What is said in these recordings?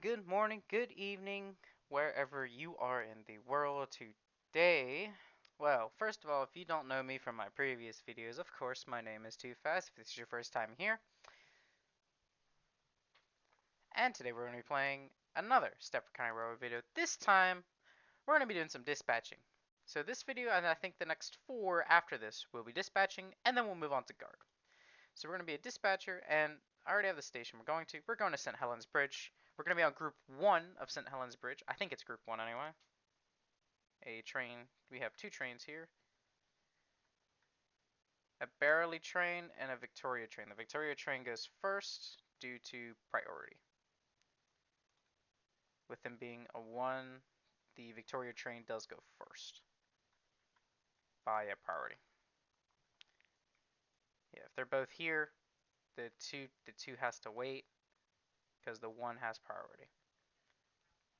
good morning, good evening, wherever you are in the world today. Well, first of all, if you don't know me from my previous videos, of course, my name is Too Fast if this is your first time here. And today we're going to be playing another Stepford County Railroad video. This time, we're going to be doing some dispatching. So this video, and I think the next four after this, will be dispatching, and then we'll move on to guard. So we're going to be a dispatcher, and I already have the station we're going to. We're going to St. Helens Bridge. We're going to be on Group 1 of St. Helens Bridge. I think it's Group 1 anyway. A train. We have two trains here. A Barely train and a Victoria train. The Victoria train goes first due to priority. With them being a 1, the Victoria train does go first by a priority. Yeah, if they're both here, the two has to wait because the 1 has priority.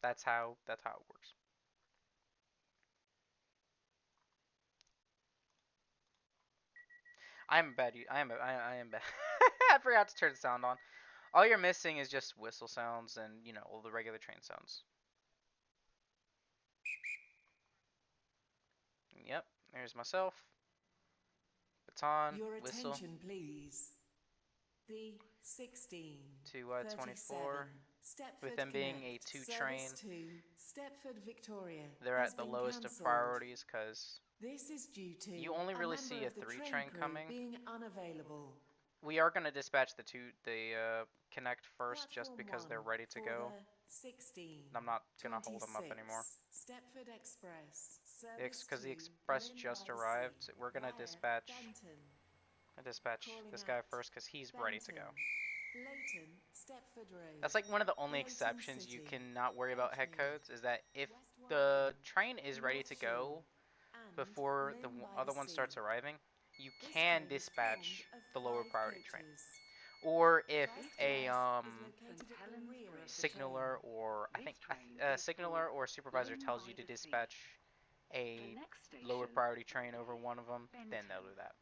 That's how it works. I'm bad. I am bad. I forgot to turn the sound on. All you're missing is just whistle sounds and all the regular train sounds. Yep. There's myself. Baton. Your Whistle. attention, please. The 16, To 37 24. With Stepford them being a Connect 2 train, service to Stepford Victoria they're has at the been lowest of cancelled. priorities because This is due to you only a really member see a of the 3 train train crew coming. being unavailable. We are going to dispatch the Connect first just Platform because 1 they're ready to for go. the 16, I'm not going to hold them up 26 anymore. Stepford Express service Because to the express Lynn by just the Sea arrived, we're going to via dispatch Benton. Calling this guy at first because he's ready to Benton, go. Leighton, Stepford Road, That's like one of the only Leighton exceptions you City, cannot worry about head Edgemead, codes is that if West the Wapping, train is ready North to Shore, go and before the Lynn by the other one Sea. starts arriving, you This can train is formed dispatch of the lower 5 priority train. coaches. Or if First a class is located at the rear of the train. signaler or I think a signaler or supervisor tells you to dispatch a lower priority train over one of them, then they'll do that.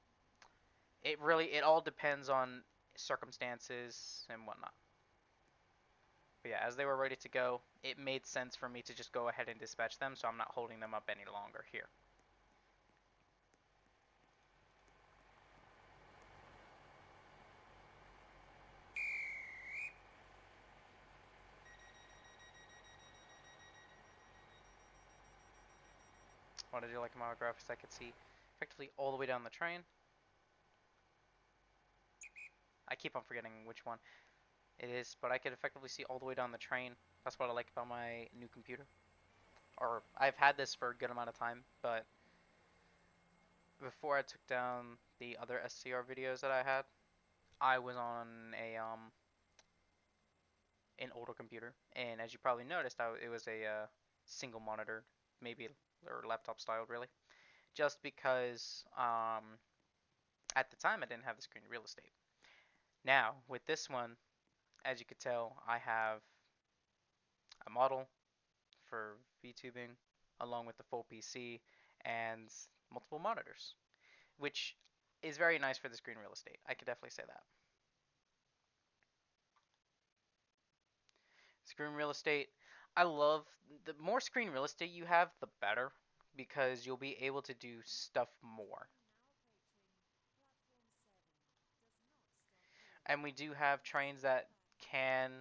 It all depends on circumstances and whatnot. But yeah, as they were ready to go, it made sense for me to just go ahead and dispatch them, so I'm not holding them up any longer here. What did you like in my graphics? I could see effectively all the way down the train. I keep on forgetting which one it is, but I could effectively see all the way down the train. That's what I like about my new computer. Or I've had this for a good amount of time, but before I took down the other SCR videos that I had, I was on an older computer, and as you probably noticed, it was a single monitor, maybe or laptop styled really, just because at the time I didn't have the screen real estate. Now with this one, as you could tell, I have a model for VTubing along with the full PC and multiple monitors, which is very nice for the screen real estate. I could definitely say that. Screen real estate, I love the more screen real estate you have, the better because you'll be able to do stuff more. And we do have trains that can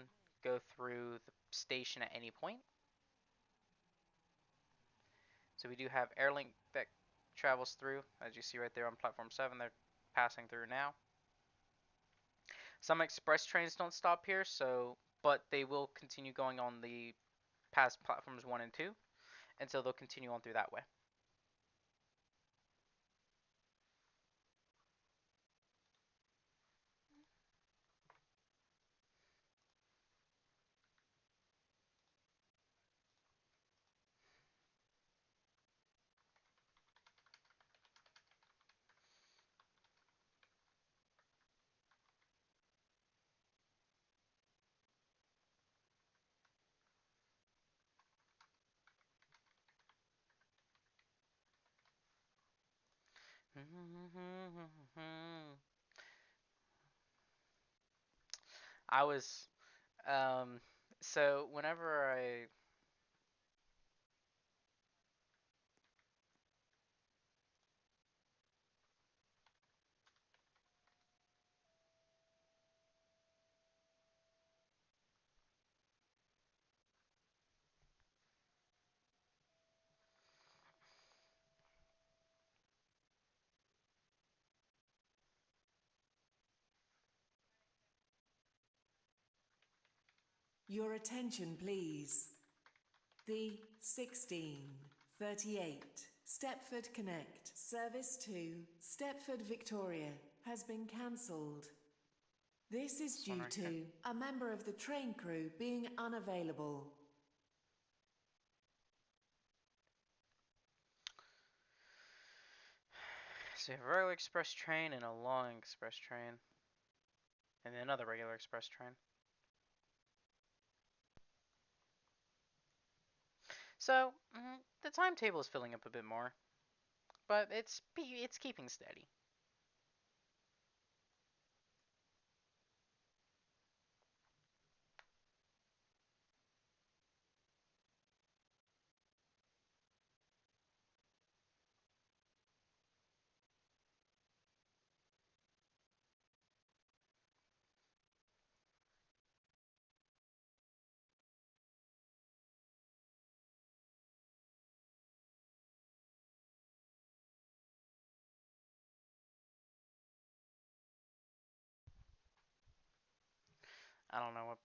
go through the station at any point. So we do have Airlink that travels through, as you see right there on platform 7, they're passing through now. Some express trains don't stop here, but they will continue going on the past platforms 1 and 2 until they'll continue on through that way. I was um, So whenever I Your attention, please. The 1638 Stepford Connect service to Stepford Victoria has been cancelled. This is due right here. to a member of the train crew being unavailable. So you have a regular express train and a long express train, and then another regular express train. So the timetable is filling up a bit more, but it's keeping steady. I don't know what.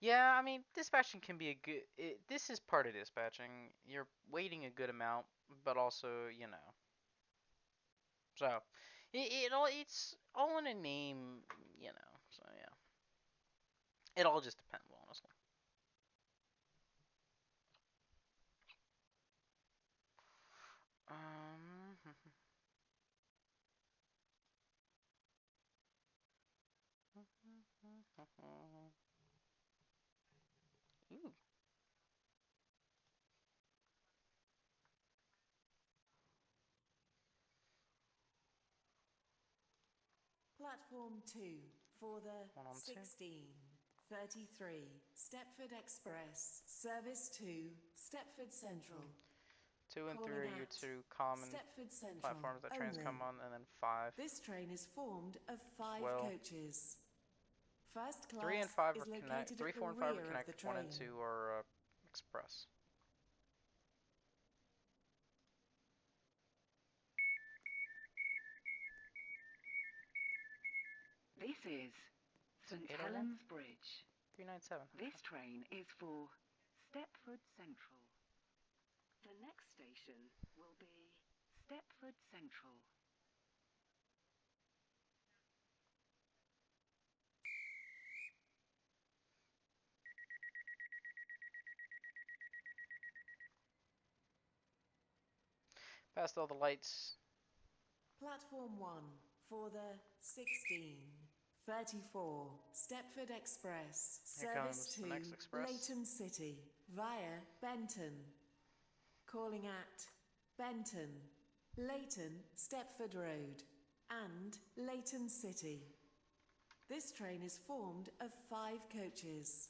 Yeah, I mean, dispatching can be a good. This is part of dispatching. You're waiting a good amount, but also, you know. So, it's all in a name, you know. So yeah, it all just depends, honestly. Um. Ooh. Platform 2 for the 1 on 2. 1633 Stepford Express service to Stepford Central. 2 and 3 Calling are your at two common Stepford Central platforms that trains only. come on, and then 5 This train is formed of as 5 well. coaches. First 3 and class 5 is are connect. located 3, at the 4, and 5 are rear of the connect. 1 and train. 2 are express. This is St. 801. Helens Bridge. 397. This train is for Stepford Central. The next station will be Stepford Central. Past all the lights. Platform 1 for the 1634 Stepford Express Here service comes the to next express. Leighton City via Benton. Calling at Benton, Leighton Stepford Road and Leighton City. This train is formed of 5 coaches.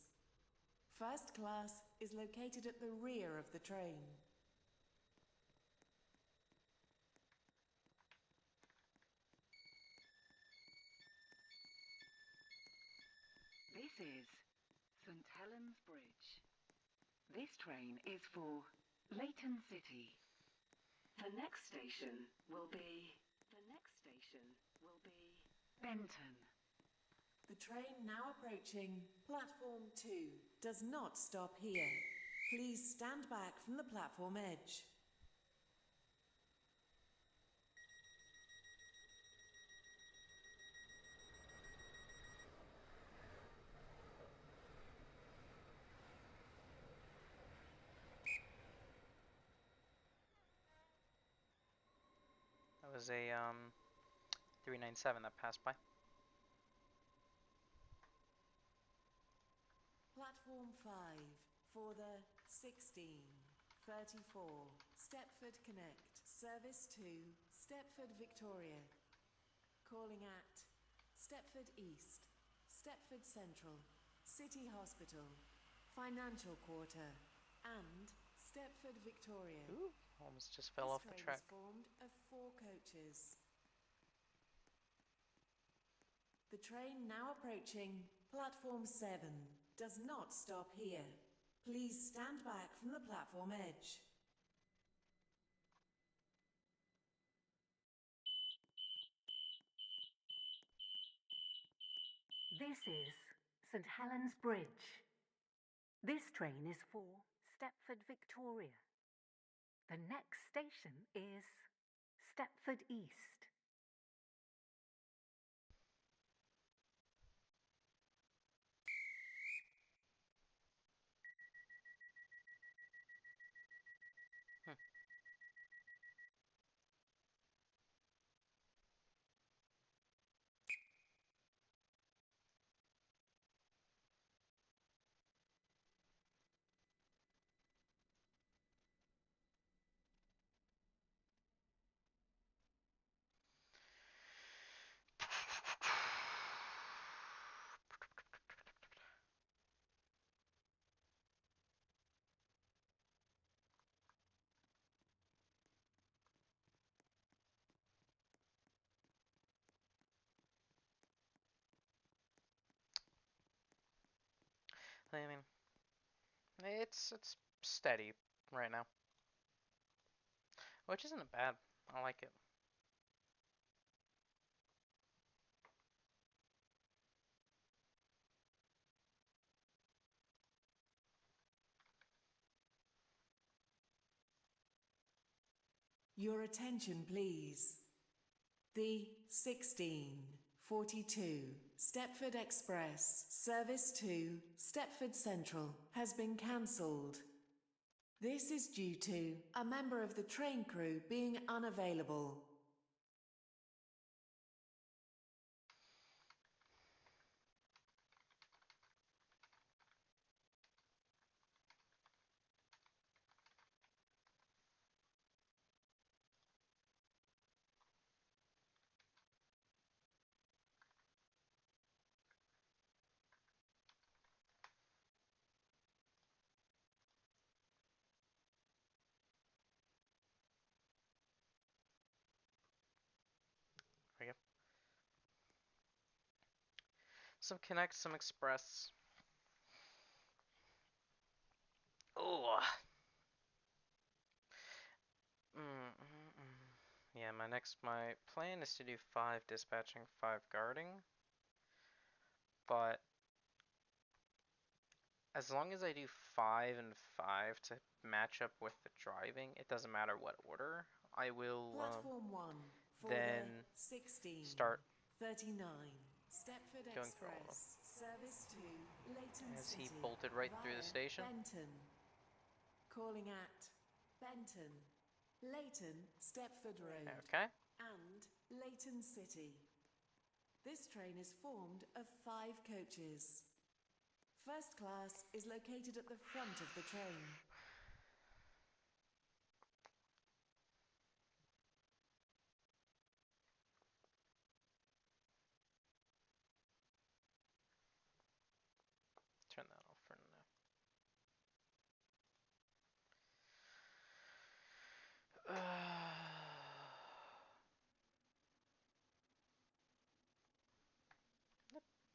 First class is located at the rear of the train. This is St. Helens Bridge. This train is for Leighton City. The next station will be Benton. The train now approaching platform 2 does not stop here. Please stand back from the platform edge. That was a 397 that passed by. Platform 5 for the 1634 Stepford Connect service to Stepford Victoria. Calling at Stepford East, Stepford Central, City Hospital, Financial Quarter, and Stepford Victoria. Ooh, almost just fell off the track. This train is formed of 4 coaches. The train now approaching platform 7 does not stop here. Please stand back from the platform edge. This is St Helens Bridge. This train is for Stepford Victoria. The next station is Stepford East. I mean, it's steady right now, which isn't bad. I like it. Your attention, please. The 1642 Stepford Express service to Stepford Central has been cancelled. This is due to a member of the train crew being unavailable. There we go. Some Connect, some Express. Oh. Yeah, my plan is to do 5 dispatching, 5 guarding. But as long as I do 5 and 5 to match up with the driving, it doesn't matter what order. I will Platform 1 for then the 1639 Stepford going through all of them. Express service to Leighton As he City bolted right through the via station. Benton. Calling at Benton, Leighton Stepford Road, Okay. and Leighton City. This train is formed of 5 coaches. First class is located at the front of the train. Turn that off for now.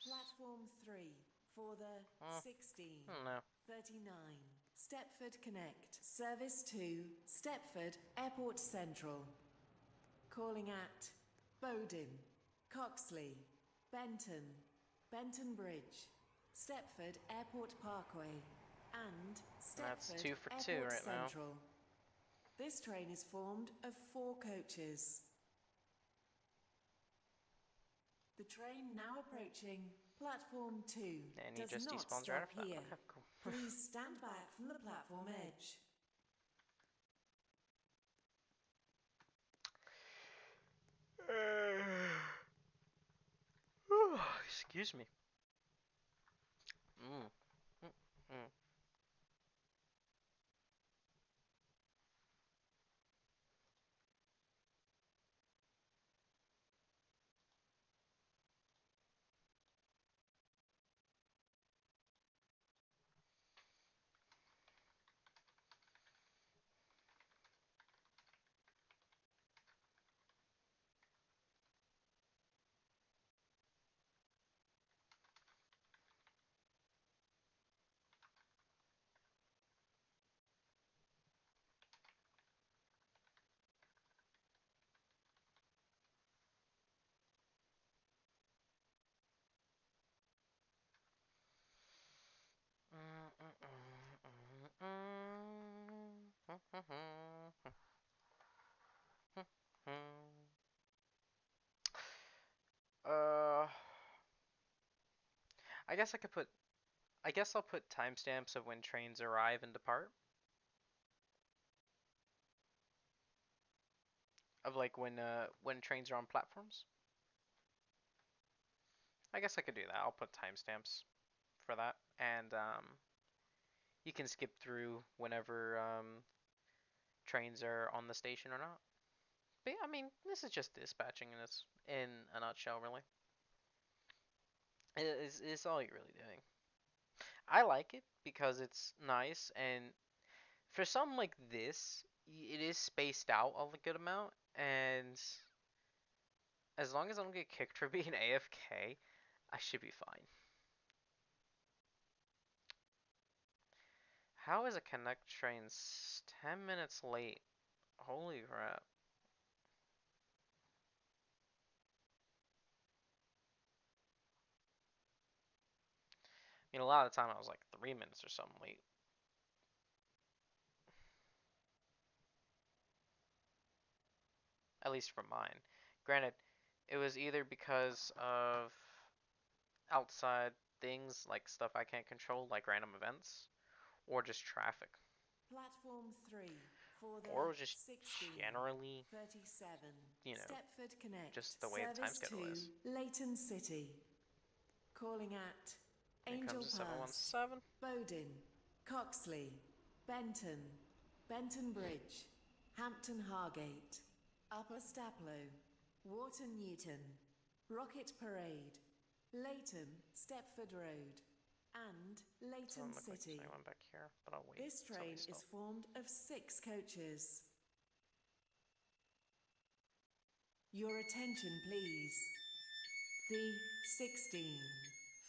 Platform 3 for the No. 1639 Stepford Connect service to Stepford Airport Central. Calling at Bowden, Coxley, Benton, Benton Bridge, Stepford Airport Parkway, and That's Stepford 2 for 2 Airport right now. Central. This train is formed of 4 coaches. The train now approaching platform 2 And he does just not despawns right stop after that. here. Okay, cool. Please stand back from the platform edge. Excuse me. Mm. Mm. Mm. Uh, I guess I could put. I guess I'll put timestamps of when trains arrive and depart. Of like when trains are on platforms. I guess I could do that. I'll put timestamps for that, and you can skip through whenever trains are on the station or not. But yeah, I mean, this is just dispatching in a nutshell, really. It's all you're really doing. I like it because it's nice, and for something like this, it is spaced out a good amount, and as long as I don't get kicked for being AFK, I should be fine. How is a connect train 10 minutes late? Holy crap. I mean, a lot of the time I was like 3 minutes or something late. At least for mine. Granted, it was either because of outside things, like stuff I can't control, like random events, or just traffic. Platform 3 for the Or it was just 16:37 generally, you know, Stepford Connect just the way the time service schedule to is. Leighton City. Calling at Here Angel comes the Pass, 717. Bowden, Coxley, Benton, Benton Bridge, Hampton Hargate, Upper Staplow, Wharton Newton, Rocket Parade, Leighton Stepford Road, and Leighton Doesn't look like there's City. anyone back here, but I'll wait This until they train is stop. formed of 6 coaches. Your attention, please. The 16:50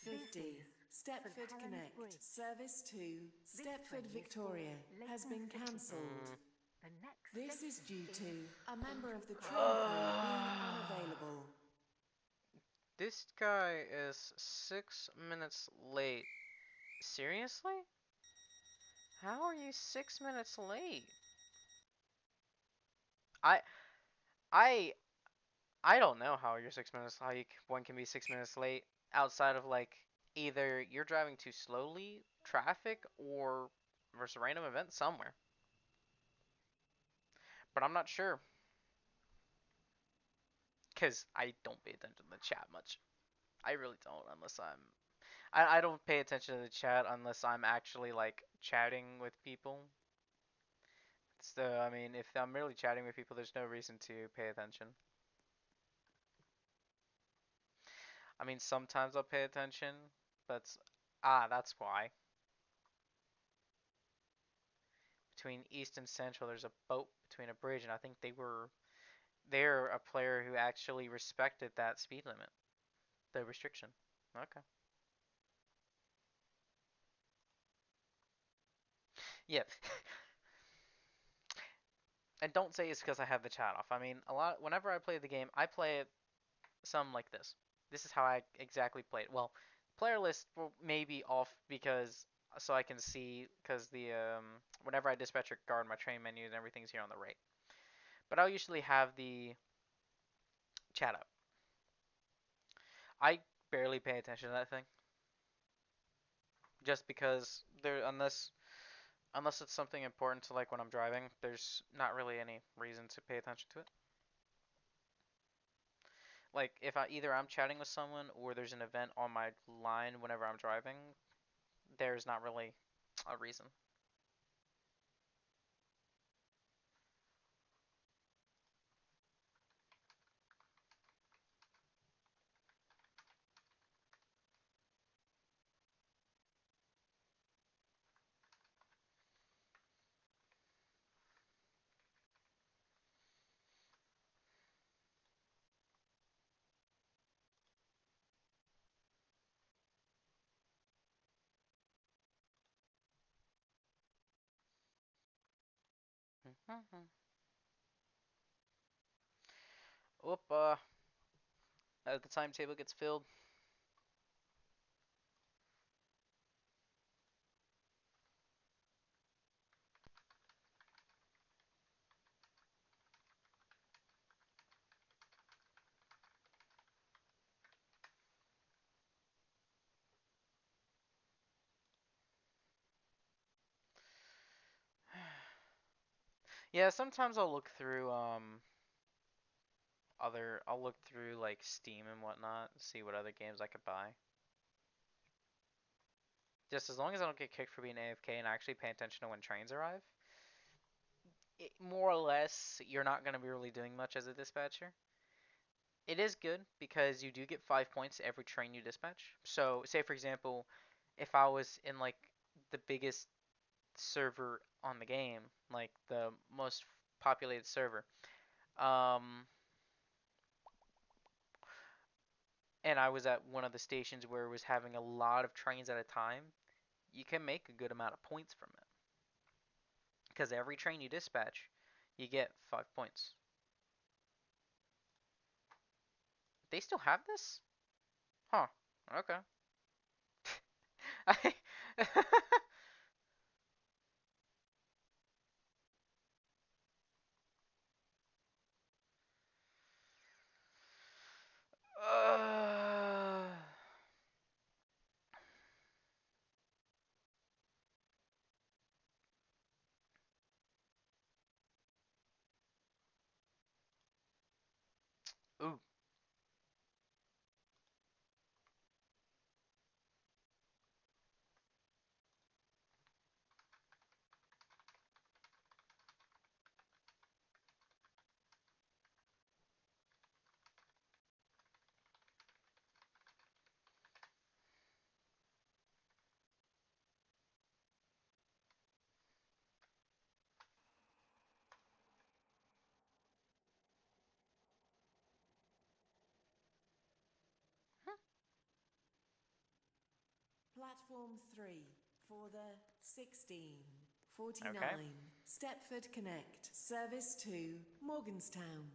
This is Stepford St Helens Connect Bridge. service to This Stepford train is for Victoria has Leighton been City. cancelled. The next This is station due to is a member Angel of the Pass. train crew being unavailable. This guy is 6 minutes late. Seriously? How are you 6 minutes late? I I I don't know how you're 6 minutes. One can be 6 minutes late outside of like either you're driving too slowly, traffic, or there's a random event somewhere. But I'm not sure because I don't pay attention to the chat much. I really don't unless I don't pay attention to the chat unless I'm actually like chatting with people. So I mean, if I'm really chatting with people, there's no reason to pay attention. I mean, sometimes I'll pay attention, but that's why. Between East and Central, there's a boat between a bridge, and I think they're a player who actually respected that speed limit, the restriction. Okay. Yeah. And don't say it's because I have the chat off. I mean, a lot. Whenever I play the game, I play it some like this. This is how I exactly play it. Well, Player list will maybe off because so I can see because the whenever I dispatch a guard, my train menus and everything's here on the right. But I'll usually have the chat up. I barely pay attention to that thing just because there unless it's something important to like when I'm driving, there's not really any reason to pay attention to it. Like if I either I'm chatting with someone or there's an event on my line whenever I'm driving, there's not really a reason. Oop, as the timetable gets filled. Yeah, sometimes I'll look through I'll look through like Steam and whatnot, see what other games I could buy. Just as long as I don't get kicked for being AFK and I actually pay attention to when trains arrive, more or less, you're not going to be really doing much as a dispatcher. It is good because you do get 5 points every train you dispatch. So, say for example, if I was in like the biggest server on the game, like the most populated server, um, and I was at one of the stations where it was having a lot of trains at a time, you can make a good amount of points from it. Because every train you dispatch, you get 5 points. They still have this? Huh. Okay. I uh, ooh. Platform 3 for the 16:49 Okay. Stepford Connect service to Morganstown.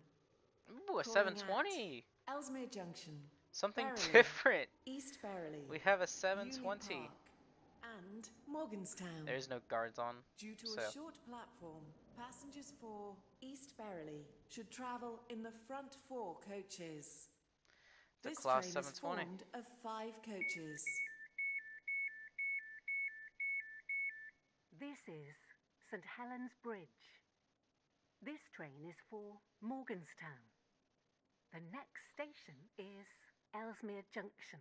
Ooh, a Calling at 720. Ellesmere Junction, Something Berrily, different. East Berrily, We have a Uni 720. Park, and Morganstown. There's no guards on, Due to a so short platform, passengers for East Berrily should travel in the front 4 coaches. it's a This class train is 720. formed of 5 coaches. This is St Helens Bridge. This train is for Morganstown. The next station is Ellesmere Junction.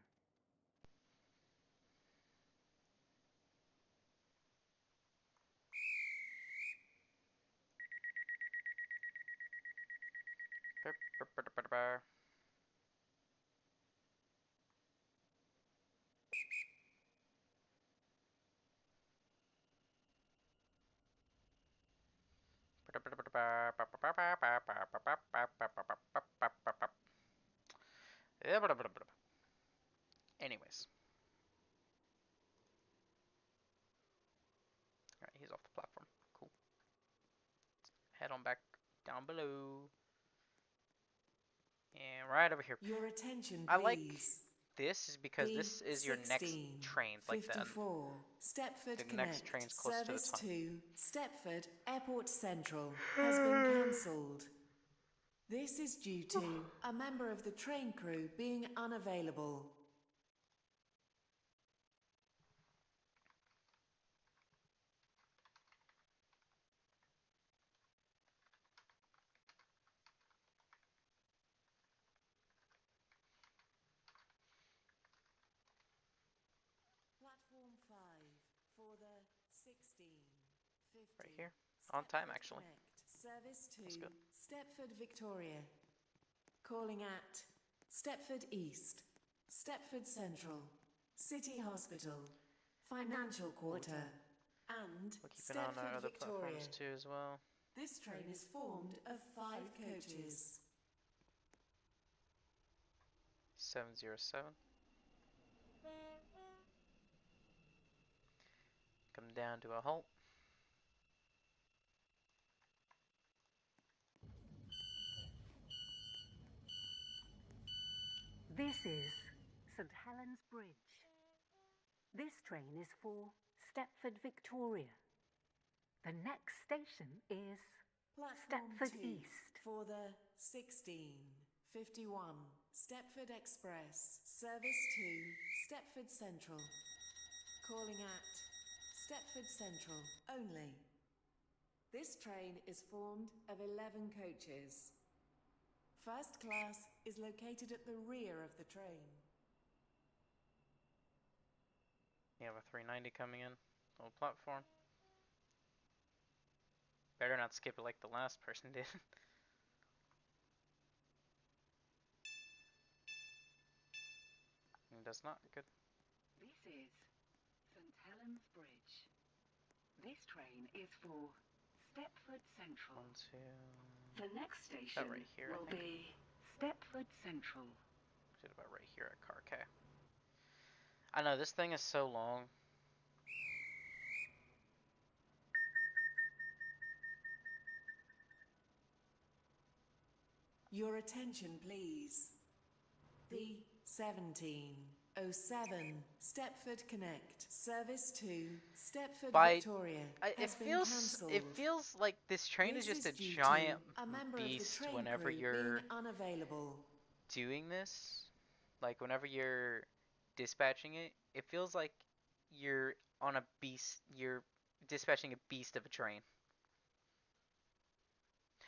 Anyways, alright, he's off the platform. Cool. Head on back down below. And right over here. Your attention, I like please. this is because The this is your next train, like the 1654 Stepford next Connect train's close to the service tunnel. to Stepford Airport Central has been cancelled. This is due to a member of the train crew being unavailable. Platform 5 for the 1650 Right here. On time, Stepford actually. Connect service to That's good. Stepford Victoria. Calling at Stepford East, Stepford Central, City Hospital, Financial Quarter, and We'll keep an eye on Stepford our other Victoria. platforms too as well. This train is formed of 5 coaches. 707. Come down to a halt. This is St Helens Bridge. This train is for Stepford Victoria. The next station is Platform Stepford 2 East. for the 1651 Stepford Express service to Stepford Central. Calling at Stepford Central only. This train is formed of 11 coaches. First class is located at the rear of the train. You have a 390 coming in. Little platform. Better not skip it like the last person did. It does not. Good. This is St Helens Bridge. This train is for Stepford Central. 1, 2. The next station About right here, will I think. be Stepford Central. Did about right here at car K. I know this thing is so long. Your attention, please. The 1707 Stepford Connect service to Stepford Victoria has been cancelled. It feels like this train is This just is a due giant to a member of the beast train whenever crew being you're unavailable. doing this. Like whenever you're dispatching it, it feels like you're on a beast. You're dispatching a beast of a train.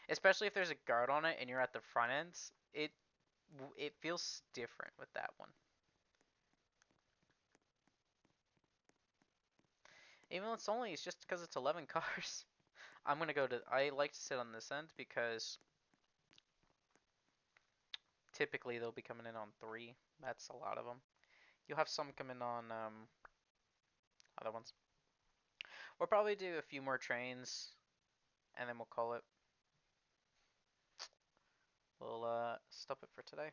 Especially if there's a guard on it and you're at the front ends. It feels different with that one. Even though it's just because it's 11 cars. I like to sit on this end because typically they'll be coming in on 3. That's a lot of them. You'll have some coming on other ones. We'll probably do a few more trains and then we'll call it. We'll stop it for today.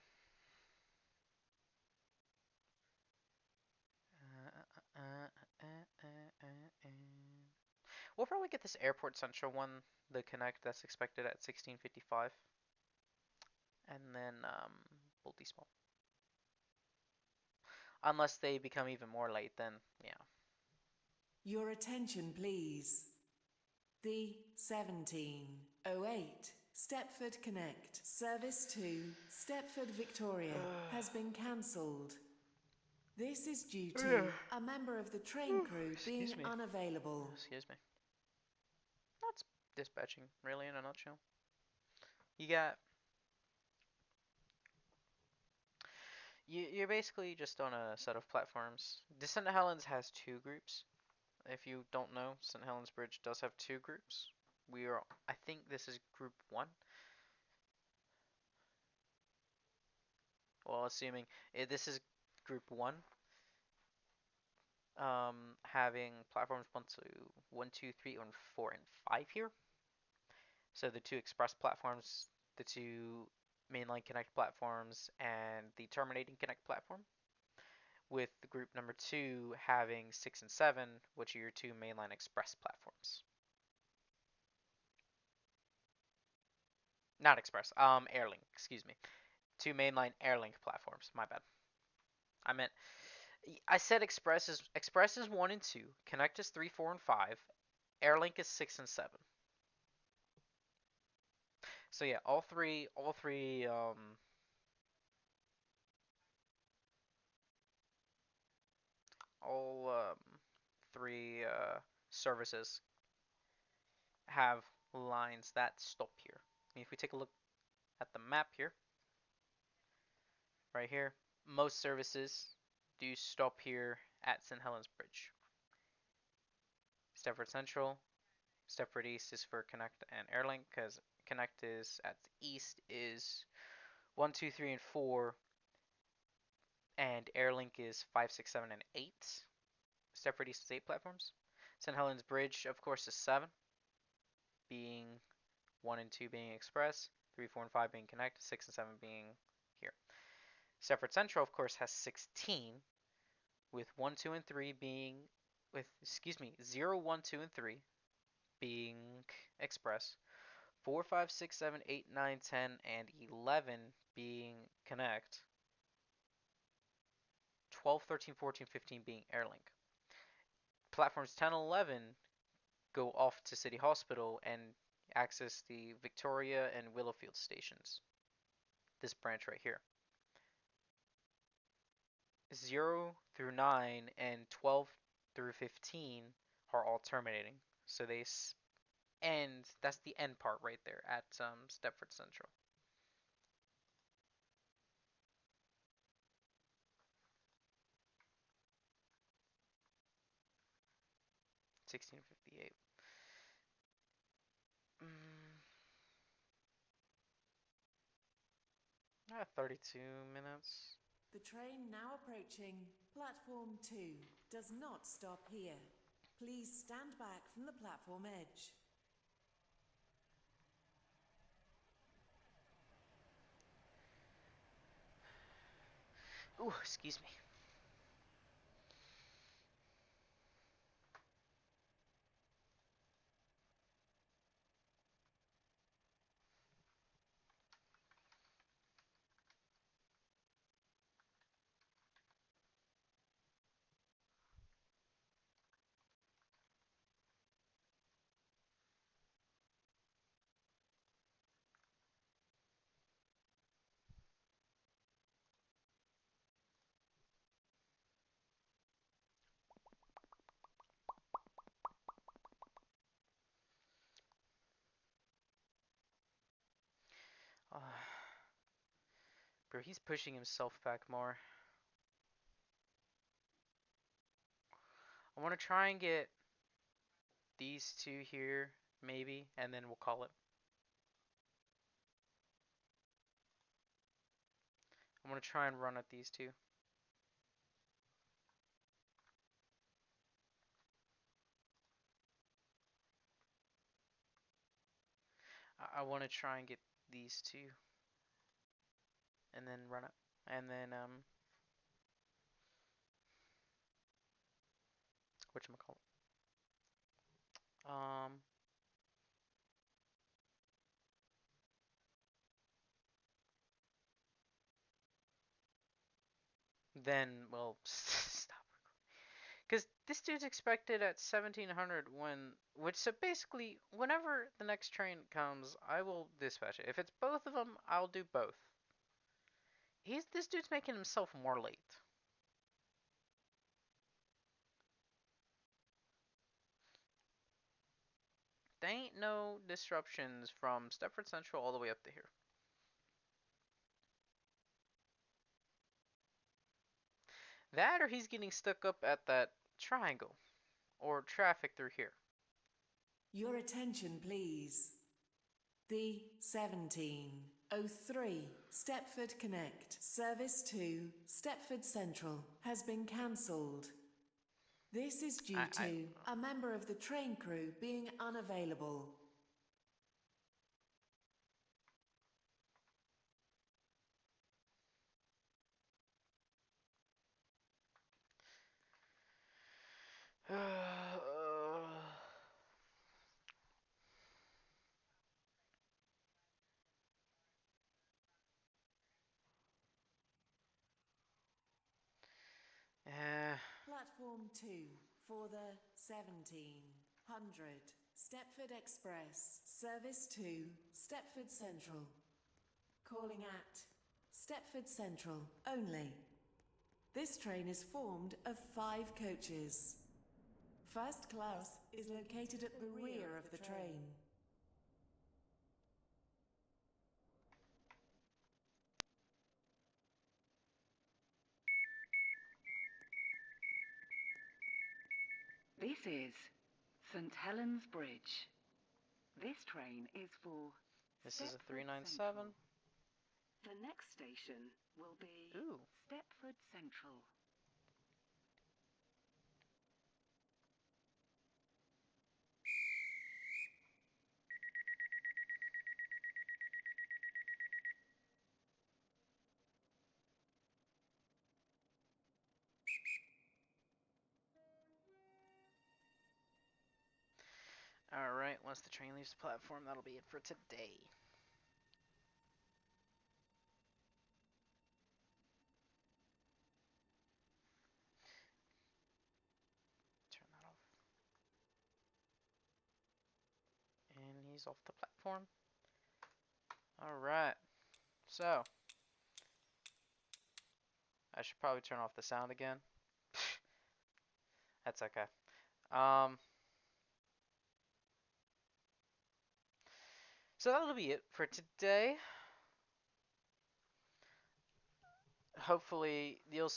We'll probably get this Airport Central one, the Connect, that's expected at 16:55, and then we'll despawn. Unless they become even more late, then yeah. Your attention, please. The 1708 Stepford Connect service to Stepford Victoria has been cancelled. This is due to a member of the train crew being Excuse me. unavailable. Excuse me. That's dispatching, really, in a nutshell. You got. You're basically just on a set of platforms. St. Helens has 2 groups. If you don't know, St. Helens Bridge does have 2 groups. I think this is group 1. Well, assuming this is group 1, having platforms 1, 2, 3, and 4, and 5 here. So the 2 express platforms, the 2 mainline connect platforms, and the terminating connect platform. With the group number 2 having 6 and 7, which are your 2 mainline express platforms. Not express, Airlink, excuse me. 2 mainline Airlink platforms, my bad. I meant I said Express is 1 and 2, Connect is 3, 4, and 5, Airlink is 6 and 7. So yeah, all three services have lines that stop here. And if we take a look at the map here, right here, most services do stop here at St. Helens Bridge. Stepford Central, Stepford East is for Connect and Airlink because Connect is at the east is 1, 2, 3, and 4, and Airlink is 5, 6, 7, and 8. Stepford East is 8 platforms. St. Helens Bridge, of course, is 7, being 1 and 2 being Express, 3, 4, and 5 being Connect, 6 and 7 being here. Stepford Central, of course, has 16, with 1, 2, and 3 being, with, excuse me, 0, 1, 2, and 3 being Express, 4, 5, 6, 7, 8, 9, 10, and 11 being Connect, 12, 13, 14, 15 being Airlink. Platforms 10 and 11 go off to City Hospital and access the Victoria and Willowfield stations. This branch right here. 0 through 9 and 12 through 15 are all terminating. So they end, that's the end part right there at Stepford Central. 1658. 32 minutes. The train now approaching platform 2 does not stop here. Please stand back from the platform edge. Ooh, excuse me. Uh, bro, he's pushing himself back more. I want to try and get these two here, maybe, and then we'll call it. I'm going to try and run at these two. I want to try and get these two and then run it. And then, whatchamacallit? Um, then, well, stop. Because this dude's expected at 1700 when, which, so basically, whenever the next train comes, I will dispatch it. If it's both of them, I'll do both. This dude's making himself more late. There ain't no disruptions from Stepford Central all the way up to here. That or he's getting stuck up at that triangle or traffic through here. Your attention, please. The 1703 Stepford Connect service to Stepford Central has been cancelled. This is due to a member of the train crew being unavailable. Platform 2 for the 1700 Stepford Express, service to Stepford Central. Calling at Stepford Central only. This train is formed of 5 coaches. First class is located at the rear of the train. This is St Helens Bridge. This train is for This is a Stepford 397. Central. The next station will be Ooh. Stepford Central. Alright, once the train leaves the platform, that'll be it for today. Turn that off. And he's off the platform. Alright, so I should probably turn off the sound again. That's okay. So that'll be it for today. Hopefully you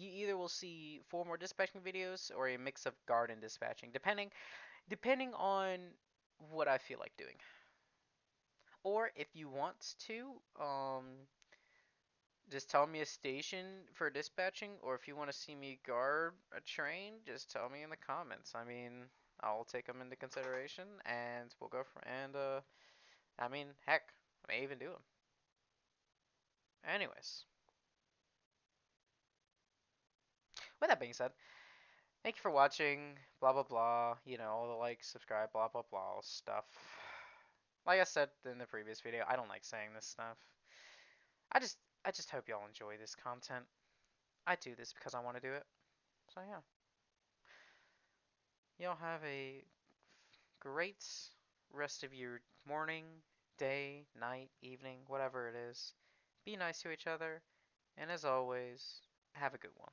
either will see 4 more dispatching videos or a mix of garden dispatching, depending on what I feel like doing. Or if you want to, just tell me a station for dispatching, or if you want to see me guard a train, just tell me in the comments. I mean, I'll take them into consideration, and we'll go for I mean, heck, I may even do them. Anyways, with that being said, thank you for watching. Blah blah blah. You know, all the like, subscribe, blah blah blah stuff. Like I said in the previous video, I don't like saying this stuff. I just I just hope y'all enjoy this content. I do this because I want to do it. So yeah. Y'all have a great rest of your morning, day, night, evening, whatever it is. Be nice to each other, and as always, have a good one.